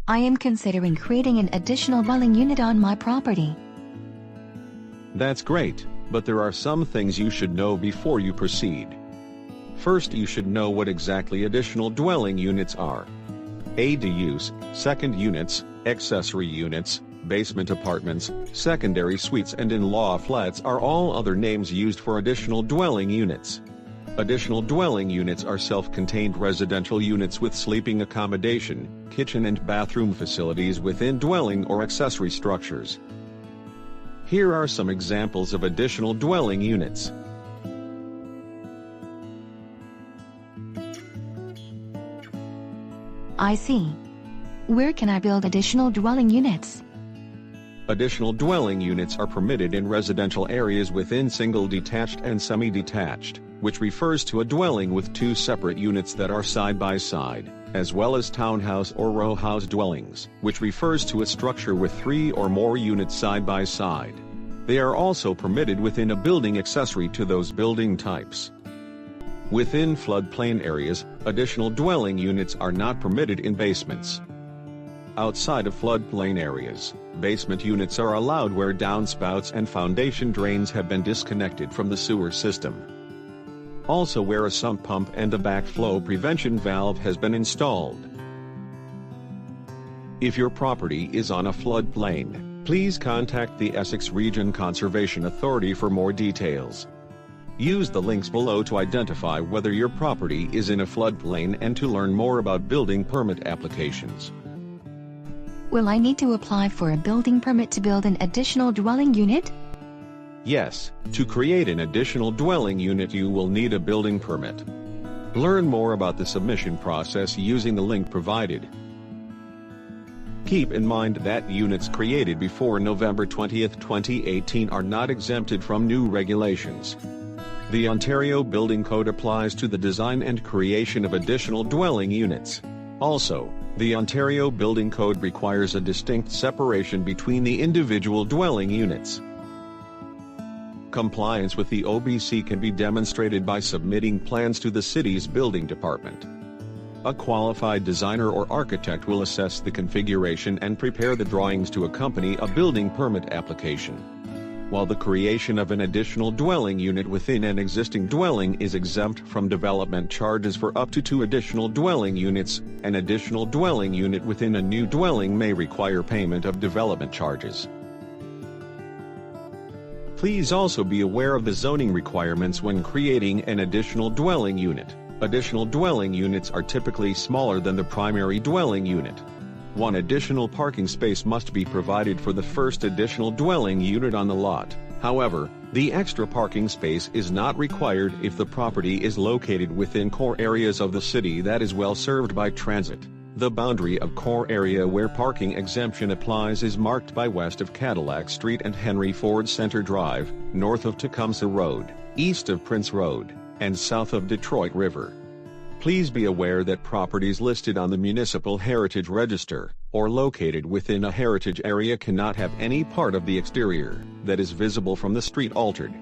I am considering creating an additional dwelling unit on my property. That's great, but there are some things you should know before you proceed. First, you should know what exactly additional dwelling units are. ADUs, second units, accessory units, basement apartments, secondary suites and in-law flats are all other names used for additional dwelling units. Additional dwelling units are self-contained residential units with sleeping accommodation, kitchen and bathroom facilities within dwelling or accessory structures. Here are some examples of additional dwelling units. I see. Where can I build additional dwelling units? Additional dwelling units are permitted in residential areas within single detached and semi-detached, which refers to a dwelling with two separate units that are side by side, as well as townhouse or row house dwellings, which refers to a structure with 3 or more units side by side. They are also permitted within a building accessory to those building types. Within floodplain areas, additional dwelling units are not permitted in basements. Outside of floodplain areas, basement units are allowed where downspouts and foundation drains have been disconnected from the sewer system. Also where a sump pump and a backflow prevention valve has been installed. If your property is on a floodplain, please contact the Essex Region Conservation Authority for more details. Use the links below to identify whether your property is in a floodplain and to learn more about building permit applications. Will I need to apply for a building permit to build an additional dwelling unit? Yes, to create an additional dwelling unit you will need a building permit. Learn more about the submission process using the link provided. Keep in mind that units created before November 20, 2018 are not exempted from new regulations. The Ontario Building Code applies to the design and creation of additional dwelling units. Also, the Ontario Building Code requires a distinct separation between the individual dwelling units. Compliance with the OBC can be demonstrated by submitting plans to the city's building department. A qualified designer or architect will assess the configuration and prepare the drawings to accompany a building permit application. While the creation of an additional dwelling unit within an existing dwelling is exempt from development charges for up to 2 additional dwelling units, an additional dwelling unit within a new dwelling may require payment of development charges. Please also be aware of the zoning requirements when creating an additional dwelling unit. Additional dwelling units are typically smaller than the primary dwelling unit. 1 additional parking space must be provided for the first additional dwelling unit on the lot. However, the extra parking space is not required if the property is located within core areas of the city that is well served by transit. The boundary of core area where parking exemption applies is marked by west of Cadillac Street and Henry Ford Center Drive, north of Tecumseh Road, east of Prince Road, and south of Detroit River. Please be aware that properties listed on the Municipal Heritage Register, or located within a heritage area cannot have any part of the exterior that is visible from the street altered.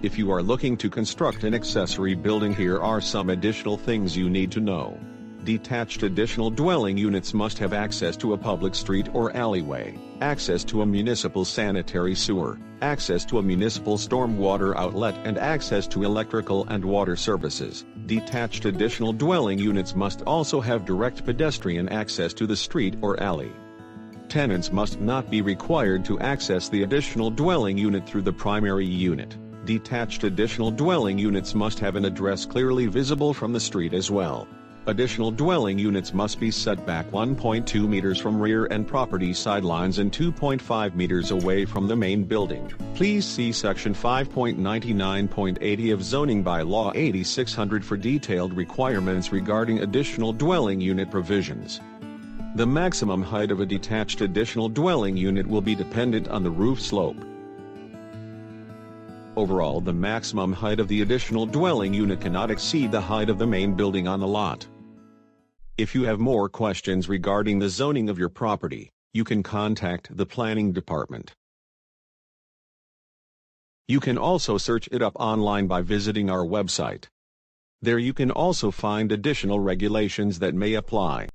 If you are looking to construct an accessory building, here are some additional things you need to know. Detached additional dwelling units must have access to a public street or alleyway, access to a municipal sanitary sewer, access to a municipal stormwater outlet and access to electrical and water services. Detached additional dwelling units must also have direct pedestrian access to the street or alley. Tenants must not be required to access the additional dwelling unit through the primary unit. Detached additional dwelling units must have an address clearly visible from the street as well. Additional dwelling units must be set back 1.2 meters from rear and property sidelines and 2.5 meters away from the main building. Please see Section 5.99.80 of Zoning Bylaw 8600 for detailed requirements regarding additional dwelling unit provisions. The maximum height of a detached additional dwelling unit will be dependent on the roof slope. Overall, the maximum height of the additional dwelling unit cannot exceed the height of the main building on the lot. If you have more questions regarding the zoning of your property, you can contact the planning department. You can also search it up online by visiting our website. There you can also find additional regulations that may apply.